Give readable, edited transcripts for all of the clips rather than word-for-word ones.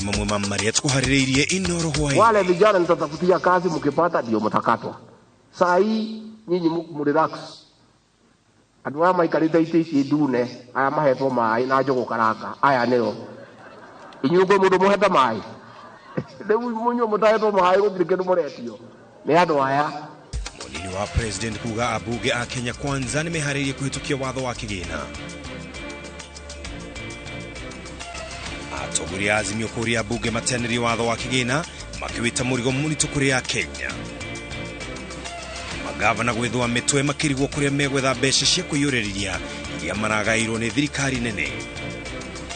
ni mamwe mamaria tukuhaririirie iNooro Hwainĩ. Wale vijana nitatafutia kazi, mkipata ndio mtakatwa. Saa hii nyinyi mrelax. Andũ arĩa maikarĩte itĩ ici ndune aya mahetwo maĩ na njogo karanga aya nĩo inyuĩ mũndũ mũhete maĩ rĩu mũnyuĩ mũtahetwo maĩ gũtirĩ kĩndũ mũretio nĩ andũ aya. Munini wa president kuga abunge a Kenya Kwanza nimeharĩirie kuhĩtũkia watho wa kĩgĩna. Atongoria Azimio kũria abunge mateanĩrie watho wa kĩgĩna makiwĩta mũrigo mũritũ kũrĩ a Kenya. Magavana gwĩthũa mĩtwe makĩrigwo kũrĩa megwetha mbeca cia kũiyũrĩrĩria iria maragaĩirwo nĩ thirikari nene.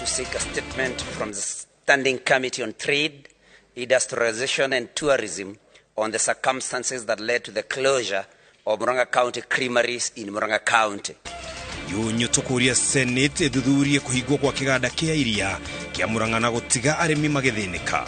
To seek a statement from the Standing Committee on Trade, Industrialization and Tourism on the circumstances that led to the closure of Murang'a County Creameries in Murang'a County. Yunyo tũkũria Senate thuthurie kũhingwo kwa kĩganda kĩa iria kĩa Murang'a na gũtiga arĩmi magĩthĩnĩka.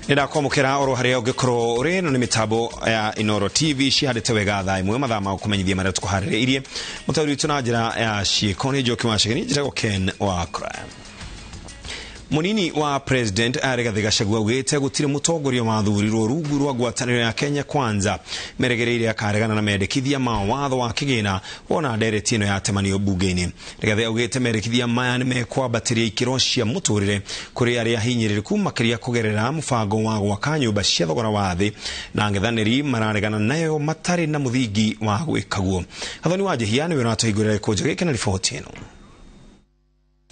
Nida kwamukera oro haria ungikoro uri no ni mitambo ya iNooro TV cihandite wega thaa imwe mathaa ma kumenyithia maria tukuhaririirie mutauri tuna njira ya ciikoni Njoki Wachagini njira Ken wa Creamery. Munini wa president Rigathi Gachagua augite gutire mutongoria mathurirwo rungu rwa ngwatanĩro ya Kenya Kwanza meregereire akaregana na mendekithia ma watho wa kĩgĩna wona ndereti ĩno ya temanio bunge-inĩ. Rigathi augite mendekithia maya nĩmekwambatĩria ikĩro cia mũtũrĩre kũrĩ arĩa hinyĩrĩrĩku makĩria kũgerera mũbango wa gwaka nyũmba cia thogora wa thĩ na ang'ethanĩri mararegana nayo matarĩ na mũthingi wa gwĩkaguo. Gathoni wa Njihia nĩwe ũratũhingũrĩra gĩkũnja gĩkĩ na riboti ĩno.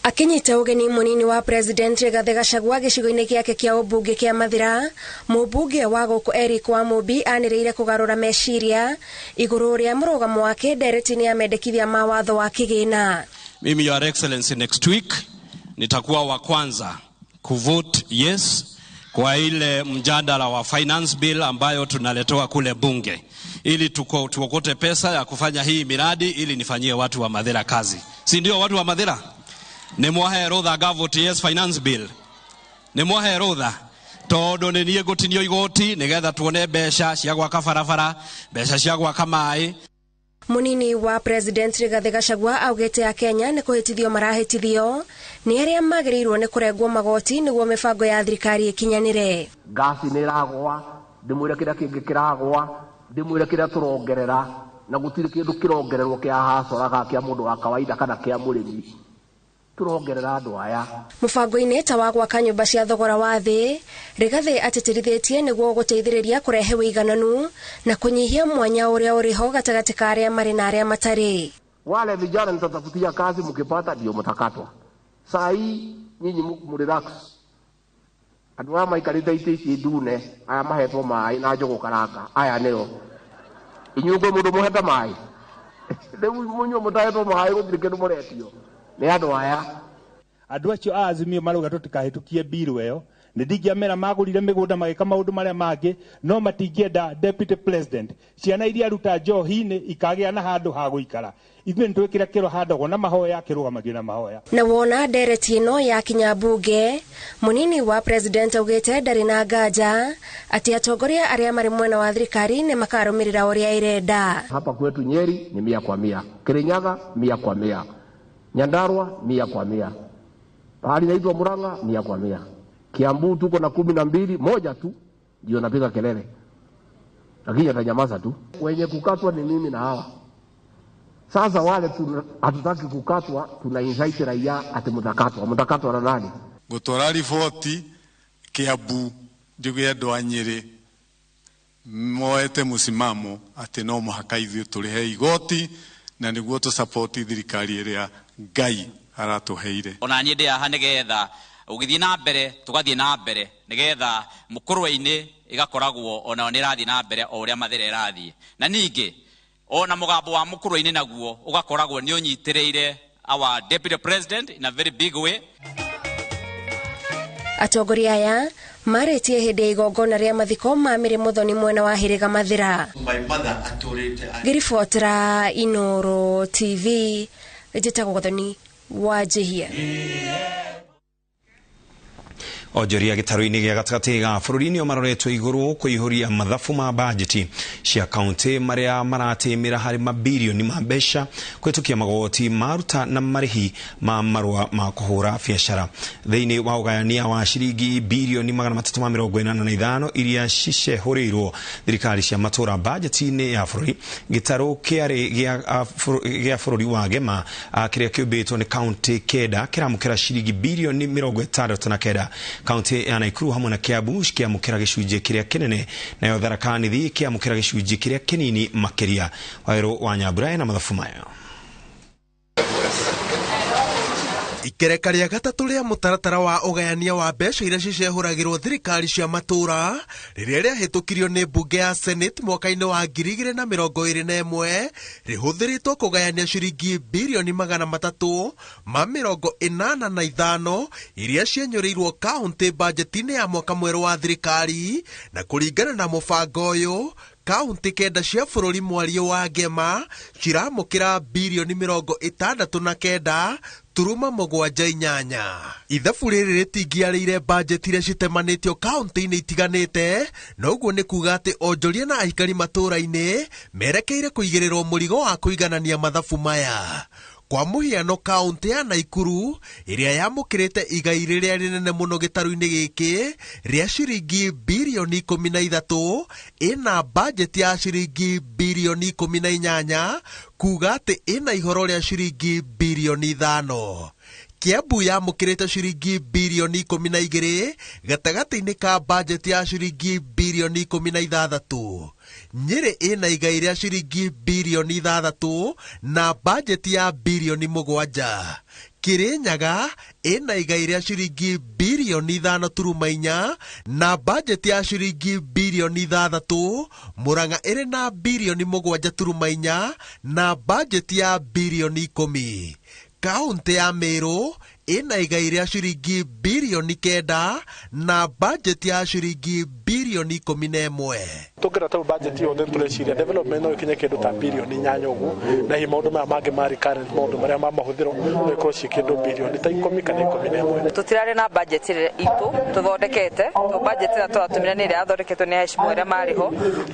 Akinyita ugeni munini wa president Rigathi Gachagua gĩcigo-inĩ gĩake kĩa ũmbunge kĩa Mathira, mũmbunge wa gũkũ Eric Wamũmbi anĩrĩire kũgarũra meciria igũrũ rĩa mũrũgamo wake ndereti-inĩ ya mendekithia ma watho wa kĩgĩna. Mimi, Your Excellency, next week nitakuwa wa kwanza kuvote yes kwa ile mjadala wa finance bill ambayo tunaletewa kule bunge ili tuokote pesa ya kufanya hii miradi ili nifanyie watu wa Mathira kazi. Si ndio watu wa Mathira? Nemwahe rotha gavote yes finance bill. Nemwahe rotha todo nĩ niĩ gũtinio igoti nĩgetha tuone mbeca cia gwaka barabara, mbeca cia gwaka maĩ. Munini wa president Rigathi Gachagua augite a Kenya nĩ kũhĩtithio marahĩtithio nĩ arĩa magĩrĩirwo nĩ kũrengwo magoti nĩguo mĩbango ya thirikari ĩkinyanĩre. Gasi nĩ ĩragwa, ndĩmwĩre kĩrĩa kĩngĩ kĩragwa, ndĩmwĩre kĩrĩa tũrongerera na gũtirĩ kĩndũ kĩrongererwo kĩa hacoraga kĩa mũndũ wa kawaida kana kĩa mũrĩmi. Turongerera andũ aya. Mũbango-inĩ ta wa gwaka nyũmba cia thogora wa thĩ, Rigathi atĩtĩrithĩtie nĩguo gũteithĩrĩria kũrehe ũigananu na kũnyihia mwanya ũrĩa ũrĩho gatagatĩ ka arĩa marĩ na arĩa matarĩ. Wale vijana nitatafutia kazi, mkipata ndio mtakatwa. Saa hii nyinyi mrelax. Andũ arĩa maikarĩte itĩ ici ndune aya mahetwo maĩ na njogo karanga aya nĩo inyuĩ mũndũ mũhete maĩ rĩu mũnyuĩ mũtahetwo maĩ gũtirĩ kĩndũ mũretio nĩ andũ aya. Andũ acio a Azimio marauga tũtikahĩtũkie biru ĩyo nĩ ndingĩamera magũrire mĩgũnda magĩka maũndũ marĩa mangĩ no matingĩenda deputy president ciana iria aruta njohi-inĩ ikagĩa na handũ ha gũikara. Ithuĩ nĩtwĩkĩra kĩro handagwo na mahoya kĩrũgamagio na mahoya. Na wona ndereti ĩno yakinya bunge, munini wa president augĩte ndarĩ na nganja atĩ atongoria arĩa marĩ mwena wa thirikari nĩ makarũmĩrĩra ũrĩa ĩrenda. Hapa kwetu Nyeri ni 100%, Kirinyaga 100%, Nyandarua 100%, pahali naitwa Murang'a 100%, Kiambu tuko na 12, moja tu ndio napiga kelele, lakini atanyamaza tu. Wenye kukatwa ni mimi na hawa. Sasa wale hatutaki kukatwa, tuna invite raia ati mtakatwa na nani? Gutora riboti Kiambu njuge andũ a Nyeri moete musimamo ati no mũhaka ithuĩ tũrĩhe igoti na nĩguo tu support thirikari ĩrĩa Ngai aratuheire. Ona niĩ ndĩ haha nĩgetha ũgĩthiĩ na mbere tũgathiĩ na mbere nĩgetha mũkũrwa-inĩ ĩgakoragwo ona nĩ ĩrathiĩ na mbere o ũrĩa Mathira ĩrathiĩ. Na ningĩ ona mũgambo wa mũkũrwa-inĩ naguo ũgakoragwo nĩ ũnyitĩrĩire our deputy president in a very big way. Atongoria aya marĩtie hĩndĩ ya igongona rĩa mathiko ma Mĩrĩ Mũthoni mwena wa Hĩrĩga Mathira. Ngiribotera iNooro TV njĩtagwo Gathoni wa Njihia. Onjoria gĩtarũ-inĩ gĩa gatagatĩ ga bũrũri-inĩ maroretwo igũrũ kũihũria mathabu ma bajeti cia kaunti marĩa maratĩmĩra harĩ mabilioni ma mbeca kũhetũkia magoti maruta na marĩhi ma marũa ma kũhũra biacara thĩinĩ wa ũgayania wa ciringi bilioni 345 iria cicehũrĩirwo thirikari cia matũra bajeti-inĩ ya bũrũri. Gĩtarũ kĩarĩ gĩa bũrũri wa Gema kĩrĩa kĩũmbĩtwo nĩ kaunti kenda kĩramũkĩra ciringi bilioni 69. Kaunti ya Naikuru hamwe na Kiambu kĩamũkĩra gĩcunjĩ kĩrĩa kĩnene, nayo Tharaka Nithi kĩamũkĩra gĩcunjĩ kĩrĩa kĩnini makĩria. Waĩrũ wa Nyambura na mathabu maya. Ikereka rĩa gatatũ rĩa mũtaratara wa ũgayania wa mbeca iria cicehũragĩrwo thirikari cia matũra rĩrĩa rĩahĩtũkirio nĩ mbunge ya Senate mwaka-inĩ wa 2021 rĩhũthĩrĩtwo kũgayania ciringi bilioni 385 iria cienyũrĩirwo kaunti bajeti-inĩ ya mwaka mwerũ wa thirikari, na kũringana na mũbango ũyũ kaunti kenda cia bũrũri mwario wa Gema ciramũkĩra bilioni 69.78. Ithabu rĩrĩ rĩtingiarĩire bajeti iria citemanĩtio kaunti-inĩ itiganĩte, na ũguo nĩ kuga atĩ onjoria na aikari matũra-inĩ merekeire kũigĩrĩrwo mũrigo wa kũiganania mathabu maya. Kwa mũhiano kaunti ya Naikuru ĩrĩa yamũkĩrĩte igai rĩrĩa rĩnene mũno gĩtarũ-inĩ gĩkĩ rĩa ciringi bilioni 13 ĩna bajeti ya ciringi bilioni 18, kuga atĩ ĩna ihoro rĩa ciringi bilioni 5. Kiambu yamũkĩrĩte ciringi bilioni 12 gatagatĩ-inĩ ka bajeti ya ciringi bilioni 16. Nyeri ĩna igai rĩa ciringi bilioni 6 na bajeti ya bilioni 7. Kirinyaga ĩna igai rĩa ciringi bilioni 5.4 na bajeti ya ciringi bilioni 6. Murang'a ĩrĩ na bilioni 7.4 na bajeti ya bilioni 10. Kaunti ya Meru ĩna igai rĩa ciringi bilioni 9 na bajeti ya ciringi bilioni 11. Tukira ta budget yothe tureciria development no ikinye kindu ta bilioni 8 ugu na hi maundu maya mangi ma recurrent maundu maria ma mahuthiro no ikorwo ci kindu bilioni ta 10 kana 11. Tutirari na budget itu tuthondekete to budget ira turatumira ni ira athondeketwo ni acimu aria mariho,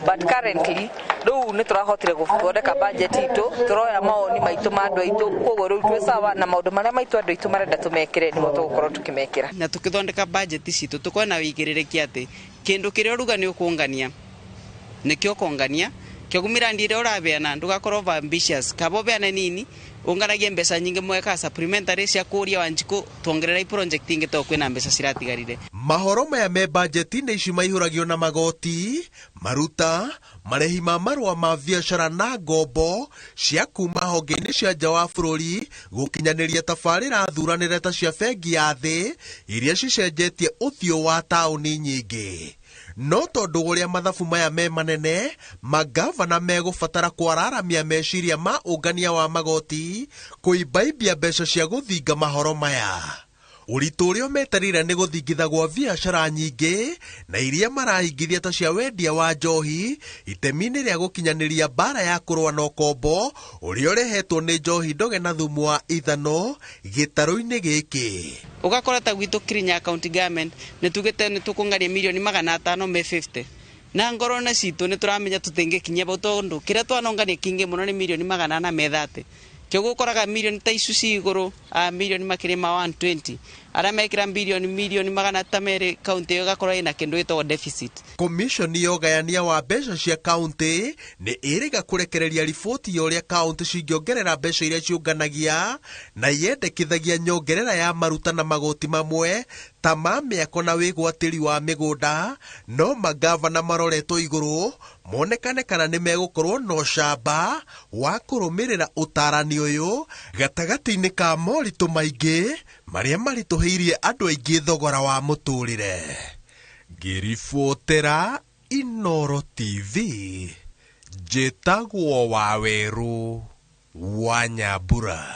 but currently riu ni turahotire guthondeka budget itu turoya maoni maitu ma andu aitu koguo riu twi sawa na maundu maria maitu andu aitu marenda tumekire ni tugukorwo tukimekira na tukithondeka budget citu tukona wigirereki ati kindu kiria ruga ni ukungania nikio kongania kigumira ndire urabeana ndugakorwo ambitious kabo beana nini unganagie mbeca nyingi mweka supplementary cia kuria wanjiku tuongerera project ingi to kwina mbeca ciratigarire. Mahoro maya me bajeti-inĩ ici maihũragio na magoti, maruta, marĩhi ma marũa ma biacara na ngombo cia kuma honge-inĩ cia nja wa bũrũri gũkinyanĩria tabarĩra thuranĩre ta cia bengi ya thĩ iria cicenjetie ũthiũ wa taũni nyingĩ. No tondu ũrĩa mathabu maya me manene, magavana megũbatara kwararamia meciria ma ũngania wa magoti kũimbaimbia mbeca cia gũthinga mahoro maya. Ũritũ ũrĩa metarĩire nĩ gũthingitha gwa biacara nyingĩ na iria marahingithia ta cia wendia wa njohi itemi-inĩ rĩa gũkinyanĩria mbara ya kũrũa na ũkombo ũrĩa ũrehetwo nĩ njohi ndoge na thumu wa ithano gĩtarũ-inĩ gĩkĩ. Ugakora ta gwitũ Kirinyaga county government nĩtugĩte nĩtũkũngania milioni 550 na ngoro na citũ nĩtũramenya tũtingĩkinyia bau tondu kĩrĩa twanongania kingi mũno nĩ milioni 430. Kĩoguo ũkoraga milioni ta icu ci igũrũ milioni makĩria ma 120 arĩa mekĩra milioni 200 kaunti ĩyo ĩgakorwo ĩna kĩndũ gĩtagwo deficit. Komishoni ya ũgayania wa mbeca cia kaunti nĩ ĩrĩga kũrekereria riboti ya ũrĩa kaunti cingĩongerera mbeca iria ciũnganagia na yendekithagia nyongerera ya maruta na magoti mamwe ta ma mĩako na wĩgwatĩri wa mĩgũnda, no magavana maroretwo igũrũ monekane kana nĩ megũkorwo na ũcamba wa kũrũmĩrĩra ũtarani ũyũ gatagatĩ-inĩ ka moritũ maingĩ marĩa maritũhĩirie andũ aingĩ thogora wa mũtũrĩre. Ngiribotera iNooro TV njĩtagwo Waweru wa Nyambura.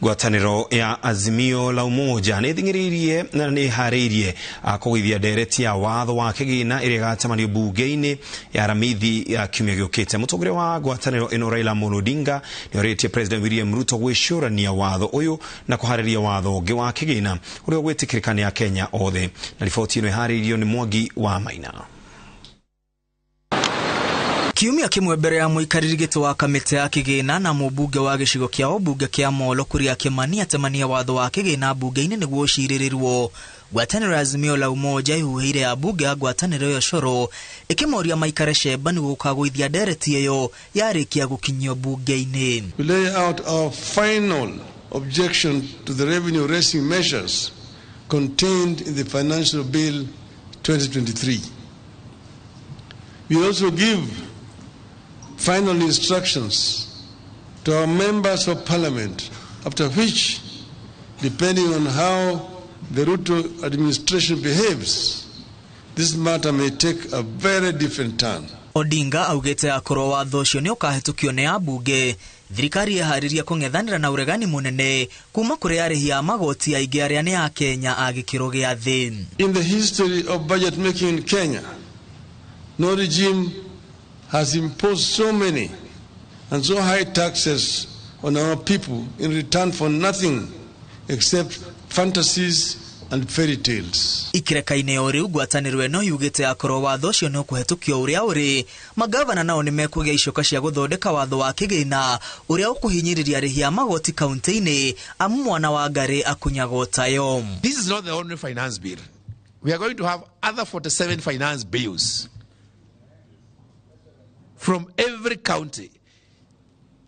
Ngwatanĩro ya Azimio la Umoja nĩthingĩrĩirie na nĩharĩirie kũgũithia ndereti ya watho wa kĩgĩna ĩrĩa ĩgatamanio bunge-inĩ ya Ramithi ya kiumia gĩũkĩte. Mũtongoria wa ngwatanĩro ĩno Raila Odinga nĩorĩtie President William Ruto gwĩcũrania watho ũyũ na kũharĩria watho ũngĩ wa kĩgĩna ũrĩa ũgwĩtĩkĩrĩka nĩ Akenya othe. Na riboti ĩno ĩharĩirio nĩ Mwangi wa Maina. Kiumia kimwe mbere ya mũikarĩri gĩtĩ wa kamĩtĩ ya kĩgĩna na mũmbunge wa gĩcigo kĩa ũmbunge kĩa Molo Kuria Kimani atemania watho wa kĩgĩna bunge-inĩ nĩguo ũcirĩrĩrwo, ngwatanĩro ya Azimio la Umoja ihuhĩire ya bunge ya ngwatanĩro ĩyo Coro ĩkĩmoria maikare cemba nĩguo gũkagũithia ndereti ĩyo yarĩkia gũkinyio bunge-inĩ. We lay out our final objection to the revenue raising measures contained in the Financial Bill 2023. We also give final instructions to our members of parliament, after which, depending on how the Ruto administration behaves, this matter may take a very different turn. Odinga augĩte akorwo watho ũcio nĩ ũkahĩtũkio nĩ ambunge, thirikari ĩharĩria kũng'ethanĩra na ũregani mũnene kuma kũrĩ arĩhi a magoti aingĩ arĩa nĩ a Kenya a gĩkĩro gĩa thĩ. In the history of budget making in Kenya, no regime has imposed so many and so high taxes on our people in return for nothing except fantasies and fairy tales. Ikireka-inĩ o rĩu ngwatanĩro ĩno yugĩte akorwo watho ũcio nĩ ũkũhĩtũkio ũrĩa ũrĩ, magavana nao nĩ mekũgĩa icoka cia gũthondeka watho wa kĩgĩna ũrĩa ũkũhinyĩrĩria arĩhi a magoti kaunti-inĩ amu mwana wa Ngarĩ akunyagwo tayo. This is not the only finance bill. We are going to have other 47 finance bills from every county.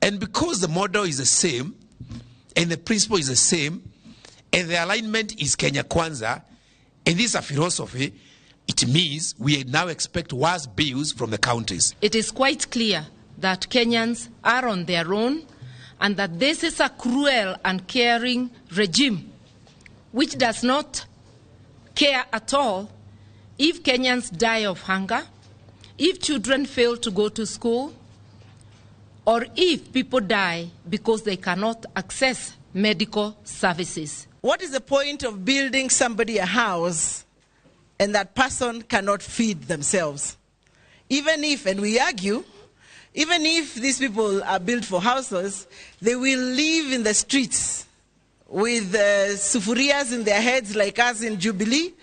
And because the model is the same, and the principle is the same, and the alignment is Kenya Kwanza, and this is a philosophy, it means we now expect worse bills from the counties. It is quite clear that Kenyans are on their own, and that this is a cruel and caring regime, which does not care at all if Kenyans die of hunger, if children fail to go to school, or if people die because they cannot access medical services. What is the point of building somebody a house and that person cannot feed themselves? Even if, and we argue, even if these people are built for houses, they will live in the streets with sufurias in their heads like us in Jubilee,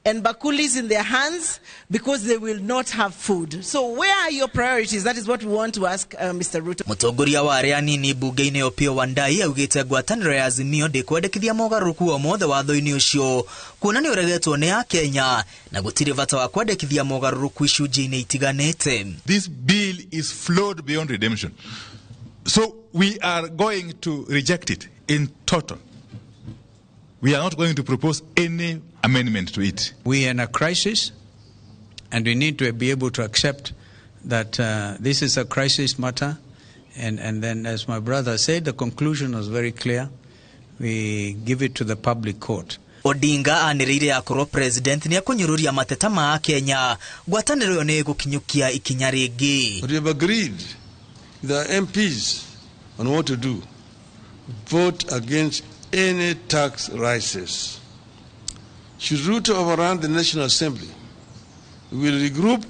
and bakulis in their hands because they will not have food. So where are your priorities? That is what we want to ask Mr. Ruto. Mũtongoria wa arĩa anini bunge-inĩ Opiyo Wandayi augĩte ngwatanĩro ya Azimio ndĩkwendekithia mogarũrũku o mothe watho-inĩ ũcio kuona nĩ ũregetwo nĩ a Kenya na gũtirĩ bata wa kwendekithia mogarũrũku icunjĩ-inĩ itiganĩte. This bill is flawed beyond redemption. So we are going to reject it in total. We are not going to propose any amendment to it. We are in a crisis, and we need to be able to accept that this is a crisis matter. And then, as my brother said, the conclusion was very clear. We give it to the public court. Odinga anĩrĩire akorwo president nĩ akũnyũrũria mateta ma Kenya ngwatanĩro ĩyo nĩ gũkinyũkia ikinya rĩngĩ. But we have agreed with our MPs on what to do. Vote against any tax rises. Should Ruto overrun the National Assembly, we will regroup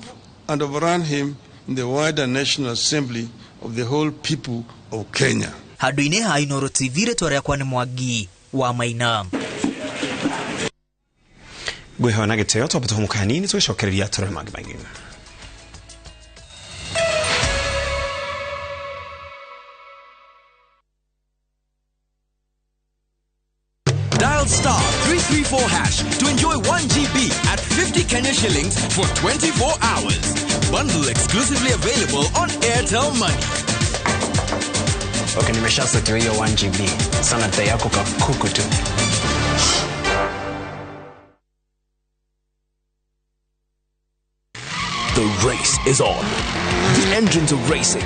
and overrun him in the wider National Assembly of the whole people of Kenya. Handũ-inĩ ha iNooro TV rĩtwa rĩakwa nĩ Mwangi wa Maina. Gwĩhoa na gĩtĩo twambata mũka hanini tũgĩcokereria tũrore mangĩ maingĩ. Dial star 334 hash to enjoy 1 GB at 50 Kenya shillings for 24 hours. Bundle exclusively available on Airtel Money. Okay, nimeshasetiwa hiyo 1 GB. Sana data yako kakuku tu. The race is on. The engines are racing,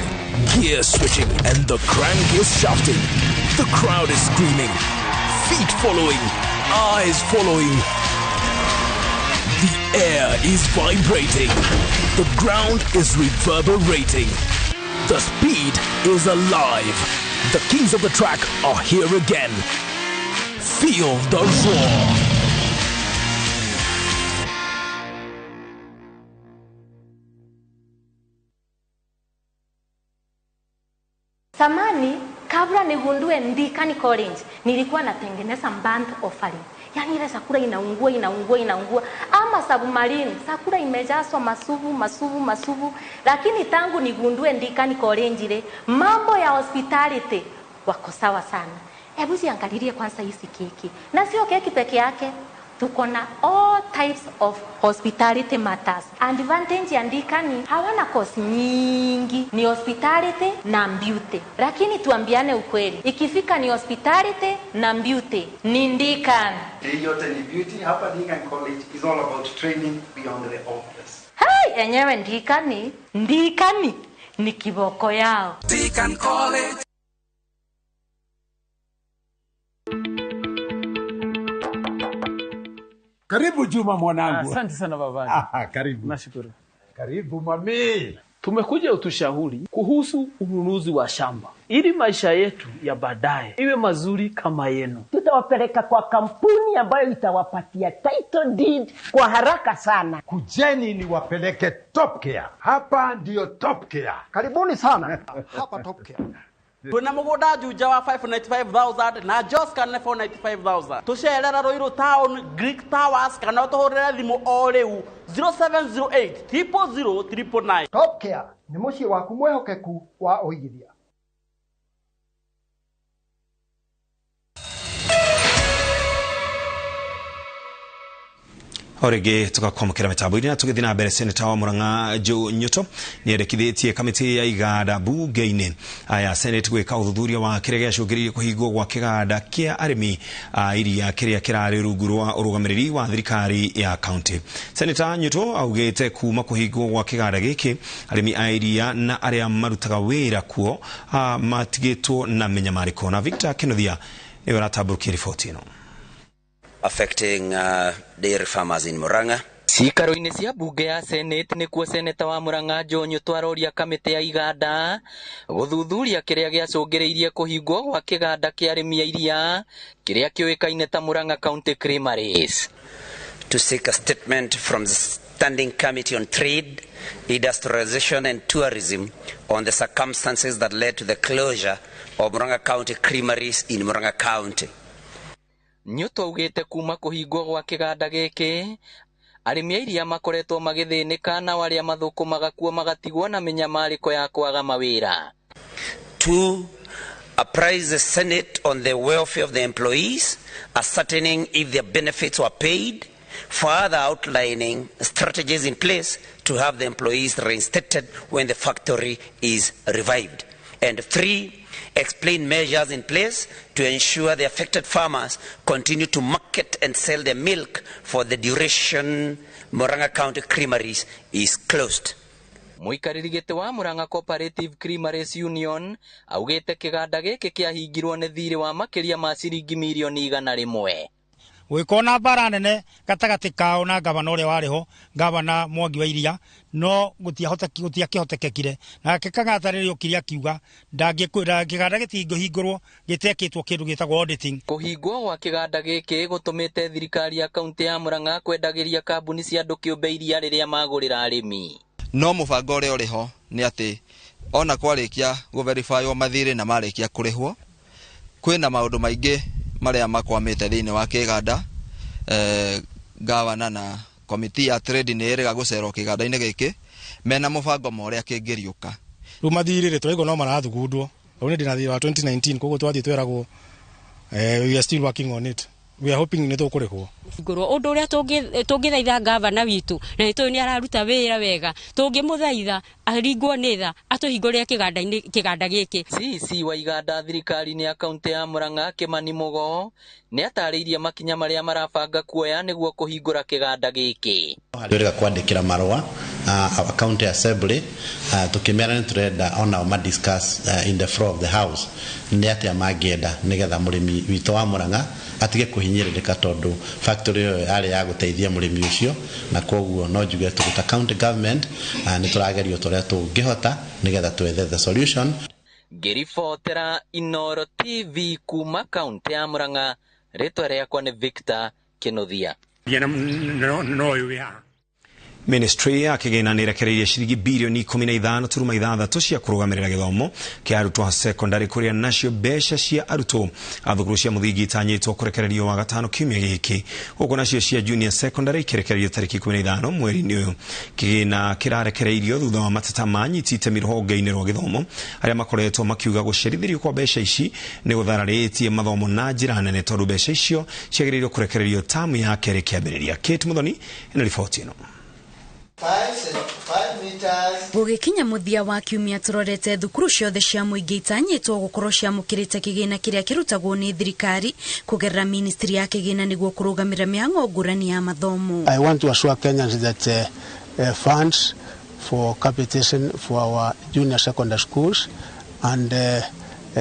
gear switching, and the crank is shouting. The crowd is screaming. Feet following, eyes following. The air is vibrating. The ground is reverberating. The speed is alive. The kings of the track are here again. Feel the roar. Samani, kabla nigundue Ndikani College, nilikuwa natengeneza band offering. Yani ile sakura inaungua. Ama submarine, sakura imejazwa masuvu. Lakini tangu nigundue Ndikani College ile, mambo ya hospitality wako sawa sana. Hebu ziangalilie kwanza hizi keki. Na sio keki peke yake. Tuko na all types of hospitality matters. Advantage ya Ndikani hawana cost nyingi, ni hospitality na beauty. Lakini tuambiane ukweli, ikifika ni hospitality na beauty ni Ndikani. Hii yote ni beauty. Hapa Ndikani College is all about training beyond the obvious. Hey, enyewe Ndikani ni kiboko yao. Ndikani College. Karibu Juma mwanangu. Asante sana baba. Karibu. Nashukuru. Karibu mami. Tumekuja utushauri kuhusu ununuzi wa shamba ili maisha yetu ya baadaye iwe mazuri kama yenu. Tutawapeleka kwa kampuni ambayo itawapatia title deed kwa haraka sana. Kujeni ni wapeleke Top Care. Hapa ndio Top Care. Karibuni sana. Hapa Top Care. Tuna mugoda juja wa 595,000 na Jos kana 495,000. Tusherera Roiro Town Greek Towers kana tuhorera thimu o riu 0708 000 Top Care ni muci waku mwehokeku wa oigithia. Orege tukakwamukira mitambo-ini na tugithii na mbere. Seneta wa Murang'a Joe Nyoto nĩendekithĩtie kamĩtĩ ya iganda bunge-inĩ ya Senate gwĩka ũthuthuria wa kĩrĩa gĩacũngĩrĩirie kũhingwo gwa kĩganda kĩa arĩmi a iria kĩrĩa kĩrarĩ rungu rwa ũrũgamĩrĩri wa thirikari ya kaunti. Seneta Nyoto augĩte kuma kũhingwo gwa kĩganda gĩkĩ arĩmi a iria na arĩa marutaga wĩra kuo matigĩtwo na menyamarĩko. Na Victor Kenothia nĩwe aratambũrũkia riboti ĩno. Affecting dairy farmers in Murang'a. Cikaro-inĩ cia bunge ya Senate nĩkuo seneta wa Murang'a Joe Nyoto aroria kamĩtĩ ya iganda gũthuthuria kĩrĩa gĩacũngĩrĩirie kũhingwo gwa kĩganda kĩa arĩmi a iria kĩrĩa kĩoĩkaine ta Murang'a County Creameries. To seek a statement from the Standing Committee on Trade, Industrialization and Tourism on the circumstances that led to the closure of Murang'a County Creameries in Murang'a County. Nyoto augĩte kuma kũhingwo gwa kĩganda gĩkĩ arĩmi a iria makoretwo magĩthĩnĩka na arĩa mathũkũmaga kuo magatigwo na menyamarĩko ya kwaga mawĩra. 2. Apprise the Senate on the welfare of the employees, ascertaining if their benefits were paid, further outlining strategies in place to have the employees reinstated when the factory is revived. And 3. Explain measures in place to ensure the affected farmers continue to market and sell their milk for the duration Murang'a County Creameries is closed. Mũikarĩri gĩtĩ wa Murang'a Cooperative Creameries Union augĩte kĩganda gĩkĩ kĩahingirwo nĩ thirĩ wa makĩria ma ciringi mirioni 100. Gwĩkona mbara nene gatagatĩ kao na gavana ũrĩa warĩ ho, gavana Mwangi wa Iria, no gũtiakĩhotekekire na kĩkagatarĩrio kĩrĩa kiuga kĩganda gĩtingĩhingũrwo gĩtekĩtwo kĩndũ gĩtagwo auditing. Kũhingwo gwa kĩganda gĩkĩ gũtũmĩte thirikari ya kaunti ya Murang'a kwendagĩria kambuni cia andũ kĩũmbe iria rĩrĩa magũrĩra arĩmi. No mũbango ũrĩa ũrĩ ho nĩ atĩ ona kwarĩkia gũverifywo mathirĩ na marĩkia kũrĩhwo, kwĩna maũndũ maingĩ marĩa makwamĩte thĩinĩ wa kĩganda. Gavana na komiti ya trade nĩ ĩrĩga gũcerwo kĩganda-inĩ gĩkĩ mena mũbango ũrĩa kĩngĩriũka. Rĩu mathirĩ tũraigua no marathugundwo. Rĩu nĩ ndĩna thirĩ wa 2019 koguo twathiĩ tweragwo we are still working on it. We are hoping nĩ tũkũrĩhwo. Ũndũ ũrĩa tũngĩthaitha gavana witũ na nĩtũĩ nĩ araruta wĩra wega, tũngĩmũthaitha aringwo nĩ tha atũhingũrĩre kĩganda gĩkĩ. CC wa iganda thirikari-inĩ ya kaunti ya Murang'a Kĩmani Mũgo nĩ atarĩirie makinya marĩa marabanga kuoya nĩguo kũhingũra kĩganda gĩkĩ. Twĩrĩga kwandĩkĩra marũa our county assembly tukĩmera nĩ tũrenda ona ma discuss in the floor of the house nĩ atĩa mangĩenda nĩgetha mũrĩmi witũ wa Murang'a atige kũhinyĩrĩrĩka tondũ factory ĩyo yarĩ ya gũteithia mũrĩmi ũcio, na koguo no njuge tũruta county government nĩ tũrageria tũrĩa tũngĩhota nĩgetha twethe the solution. ngiribotera iNooro TV kuma kaunti ya Murang'a. Ritwa riakwa ni Victor Kinothia. Ministry ya kigina nirekereirie ciringi bilioni 15.6 cia kurugamirira githomo kia arutwo a secondary kuria nacio mbeca cia arutwo a thukuru cia muthingi itanyitwo kurekererio wa gatano kiumia giki guko nacio cia junior secondary kirekererio tariki 15 mweri-ini uyu. Kigina kirarekereirio thutha wa mateta manyitite mirongo-ini rwa githomo aria makoretwo makiuga gucerithirio kwa mbeca ici ni guthararitie mathomo na njira nene tondu mbeca icio ciagiririo kurekererio tamu ya keri kiambiriria. Kate Muthoni ina riboti ino. Gugikinya muthia wa kiumia turorete thukuru ciothe cia muingi itanyitwo gukorwo ciamukirite kigina kiria kirutagwo ni thirikari kugerera ministry ya kigina niguo kurugamira mihango ngurani ya mathomo. I want to assure Kenyans that funds for capitation for our junior secondary schools and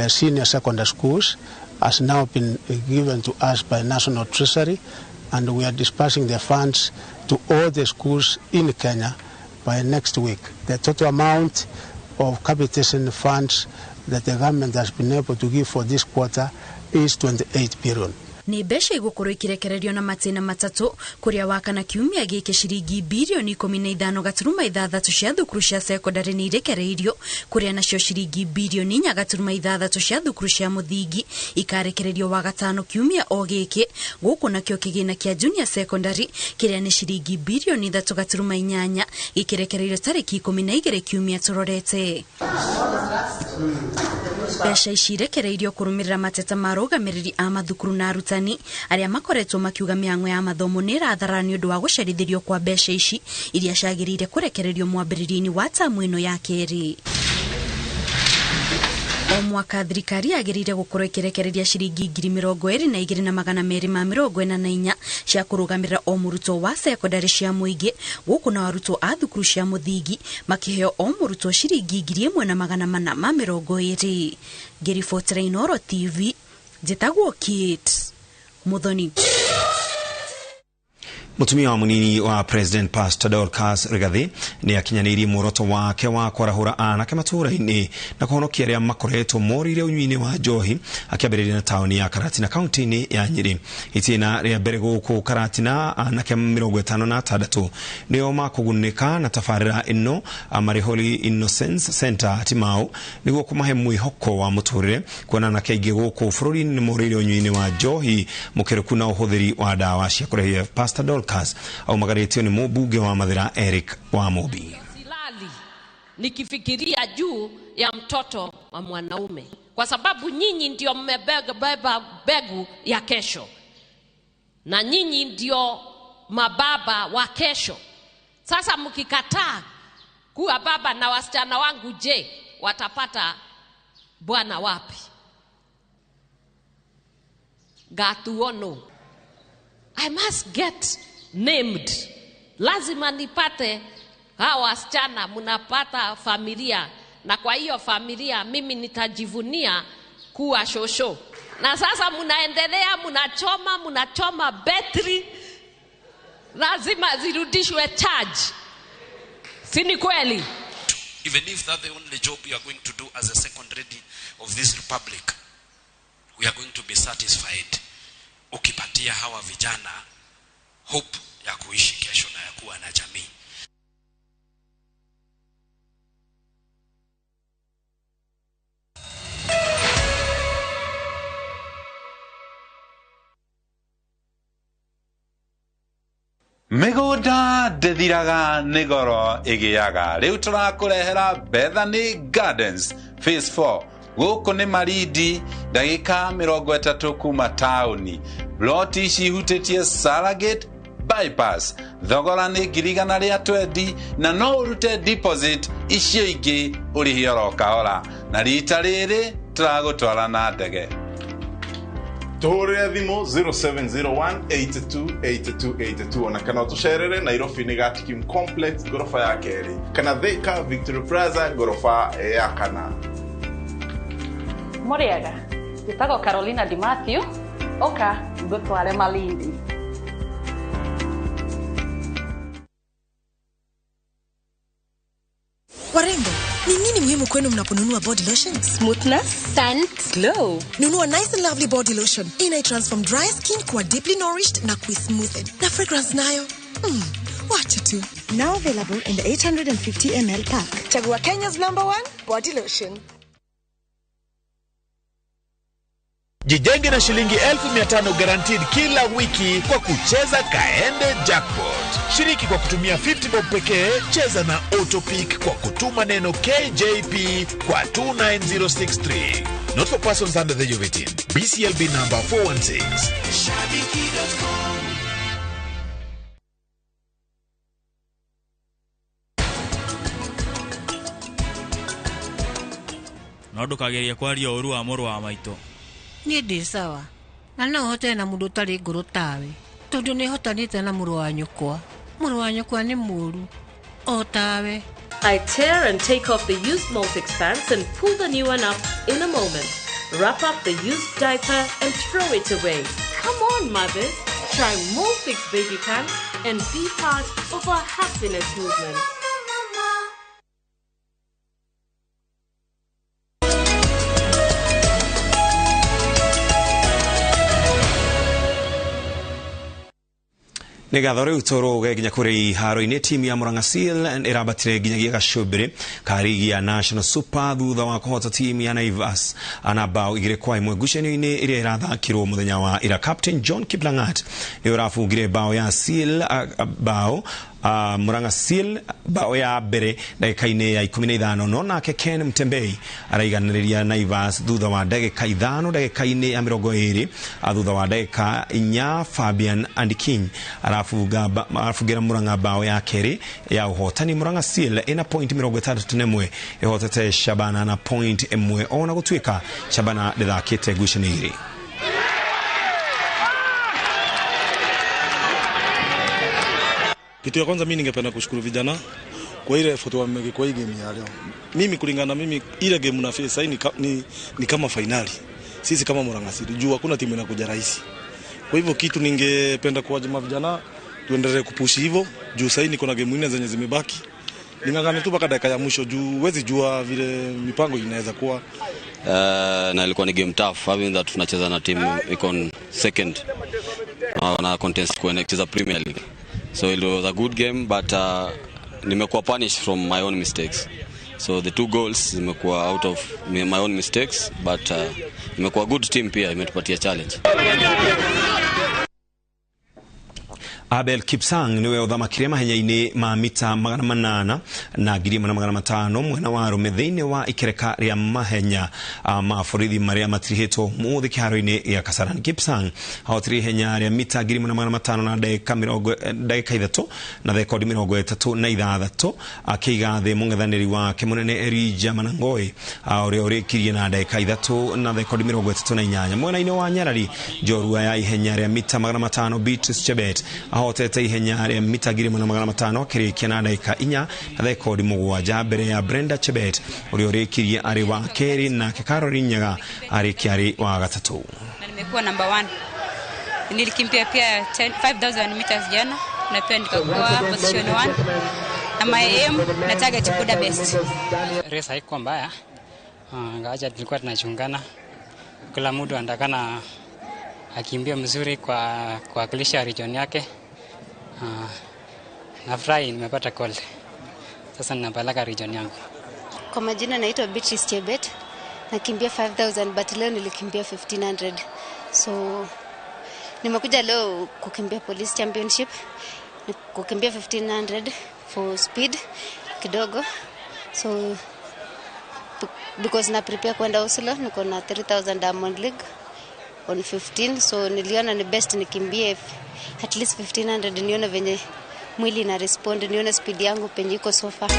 senior secondary schools has now been given to us by National Treasury, and we are dispersing the funds to all the schools in Kenya by next week. The total amount of capitation funds that the government has been able to give for this quarter is 28 billion. Ni mbeca igukorwo ikirekererio na matina matatu kuria wakana kiumia giki ciringi bilioni 15.6 cia thukuru cia secondary ni irekereirio kuria nacio ciringi bilioni 4.6 cia thukuru cia muthingi ikarekererio wa gatano kiumia o giki guku nakio kigina kia junior secondary kiria ni ciringi bilioni 3.8 ikirekereirio tariki 12 kiumia turorete. Mbeca ici irekereirio kurumirira mateta marugamiriri a mathukuru na arutani aria makoretwo makiuga mihango ya mathomo ni rathara ni undu wa gucerithirio kwa mbeca ici iria ciagiriire kurekererio mwambiririo-ini wa tamu ino ya keri. O mwaka thirikari yagiriire gukorwo ikirekereria ciringi 22,244 cia kurugamirira o murutwo wa secondary cia muingi guku na arutwo a thukuru cia muthingi makiheo o murutwo ciringi 1,420. Ngiribotera iNooro TV, njitagwo Kate Muthoni. Mutumia wa munini wa President Pastor Dorcas Rigathi ni akinyanirie muoroto wake wa kwarahura anake matura-ini na kuhonokia aria makoretwo morire unyui-ini wa njohi akiambiriria na tauni ya Karatina kaunti-ini ya Nyeri. Itina ria mbere guku Karatina anake 56 nio makugunika na tafarira ino amari Holy Innocence Center Timau niguo kumahe mwihoko wa muturire kuona anake aingi guku bururi-ini ni morire unyui-ini wa njohi mukereku na uhuthiri wa dawa cia kurehia. Pastor au magaretio ni mbunge wa Mathira Eric wa Mobi. Silali nikifikiria juu ya mtoto wa mwanaume kwa sababu nyinyi ndio mmebeba begu ya kesho na nyinyi ndio mababa wa kesho. Sasa mkikataa kuwa baba na wasichana wangu, je, watapata bwana wapi? Gatuono, I must get named. Lazima nipate hawa wasichana, mnapata familia, na kwa hiyo familia mimi nitajivunia kuwa shosho. Na sasa mnaendelea mnachoma betri, lazima zirudishwe charge. Si ni kweli? Even if that's the only job you are going to do as a second lady of this republic, we are going to be satisfied. Ukipatia hawa vijana hope ya kuishi kesho na ya kuwa na jamii. Migunda ndithiraga nigoro igiaga riu turakurehera Bethany Gardens Phase 4 guku ni Marindi ndagika 30 kuma tauni. Bloti cihutĩtie Salagate bypass, thogora nĩ 120 na no urute deposit icio ingĩ ũrĩhe oro kahora, na rita rĩrĩ tũragũtwara na ndege. Tuhurire thimo 0701828282 ona kana tucerere Nairobi ni Gatikim Complex gorofa ya keri kana Thika Victory Plaza gorofa ya kana. Muriega, njĩtagwo Carolina Di Matthew, oka ngũtware Malindi. Warembo, ni nini muhimu kwenu mnaponunua body lotion? Smoothness, scent, glow. Nunua Nice and Lovely body lotion. Transform dry skin kuwa deeply nourished na smoothed. Na fragrance nayo. Watch it. Now available in the 850 ml pack. Chagua Kenya's #1 body lotion. Jijenge na shilingi 1500 guaranteed kila wiki kwa kucheza Kaende Jackpot. Shiriki kwa kutumia 50 bob pekee, cheza na Autopic kwa kutuma neno KJP kwa 29063. Not for persons under the age of 18. BCLB number 416. Shabiki.com. Nondo kageria kwaria oru wa moro wa maito. Ni ndi sawa. Na no hote na mundu tari nguru tawe. Tondu ni hotanite na muru wa nyukwa. Muru wa nyukwa ni muru. O tawe. I tear and take off the used Multix pants and pull the new one up in a moment. Wrap up the used diaper and throw it away. Come on, mothers. Try Multix baby pants and be part of our happiness movement. Nega thore utoro ginya kuri haro-ini timu ya Murang'a Seal irabatire ginya gacubiri karigi ya National Super thutha wa kuhota timu ya Naivas ana bao igire kwa imwe ngucanio-ini iria irathakirwo muthenya wa ira. Captain John Kiplangat ni urafungire bao ya Seal Murang'a Seal bao ya mbere ndagika-ini ya 15 no nake Ken Mtembei araiganiriria Naivas thutha wa ndagika 5 ndagika-ini ya 20 thutha wa ndagika 4 Fabian Andikin arafugira Murang'a bao ya keri ya uhotani. Murang'a Seal ina point 31 ihotete Shabana na point 1 ona gutwika Shabana ndithakite ngucanio iri. Kitu ya kwanza mimi ningependa kushukuru vijana kwa ile effort wameweka kwa hii game ya leo. Mimi kulingana mimi ile game na face ni kama finali. Sisi kama Murang'a Seal juu hakuna timu inakuja rahisi. Kwa hivyo kitu ningependa kuwajema vijana tuendelee kupush hivyo juu sasa niko na game 4 zenye zimebaki. Ningangane tu mpaka dakika ya mwisho juu huwezi jua vile mipango inaweza kuwa. Na ilikuwa ni game tough having that tunacheza na team iko second na contest kucheza Premier League. So it was a good game but nimekuwa punished from my own mistakes. So the 2 goals zimekuwa out of my own mistakes but imekuwa good team pia imetupatia challenge. Abel Kipsang niwe uthamakire mahenya-ini ma mita 800 na 1500 mwena wa arume thiini wa ikereka ria mahenya ma borithi maria matirihetwo muthi kiharo-ini ya Kasarani. Kipsang ahotire ihenya ria mita 1500 na ndagika 3 na thekondi 36 akiiga thi mung'ethaniri wake munene Elijah Manangoi uria urikirie na ndagika 3 na thekondi 38. Mwena-ini wa Nyarari njorua ya ihenya ria mita 500 Beatrice Chebet ahotete ihenya ria mita 1500 akirikia na ndagika 4 na thekondi 7 mbere ya Brenda Chebet uria urikirie ari wa keri na Caroline Nyaga arikiari wa gatatu. Na nimekuwa number 1. Nilikimbia pia 5000 meters jana na pia nikakuwa position 1 na my aim na target kuda best. Race haikuwa mbaya. Ngaja tulikuwa tunachungana. Kila mtu anataka akimbia mzuri kwa kuwakilisha region yake. Nafurahi nimepata gold. Sasa ninapeleka region yangu. Kwa majina naitwa Beatrice Chebet. Nakimbia 5000 but leo nilikimbia 1500. So nimekuja leo kukimbia police championship. Kukimbia 1500 for speed kidogo. So because na prepare kwenda Oslo niko na 3000 Diamond League on 15, so niliona ni best nikimbie at least 1500 nione venye mwili na respond, nione speed yangu penye iko so far.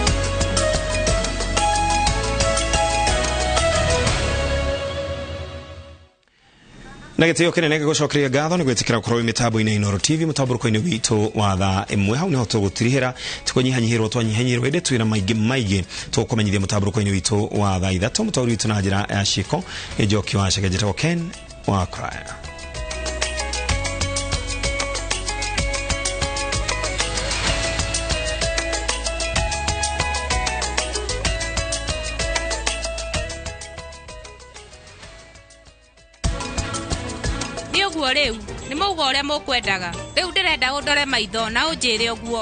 Nagitio kinene gucokeria ngatho ni gwitikira kurwo mitambo-ini iNooro TV mutaburuko-ini witu wa thaa imwe hau niho tugutirihira tukunyihanyihirwo twanyihanyirwo indi twina maigi tukumenyithia mutaburuko-ini witu wa thaa ithatu mutauri witu na njira ya ciko ni Njoki wa Cege njitagwo Ken wa Kraya. ũguo rĩu nĩ mauga ũrĩa mũkwendaga rĩu ndĩrenda ũndore maitho na ũnjĩre ũguo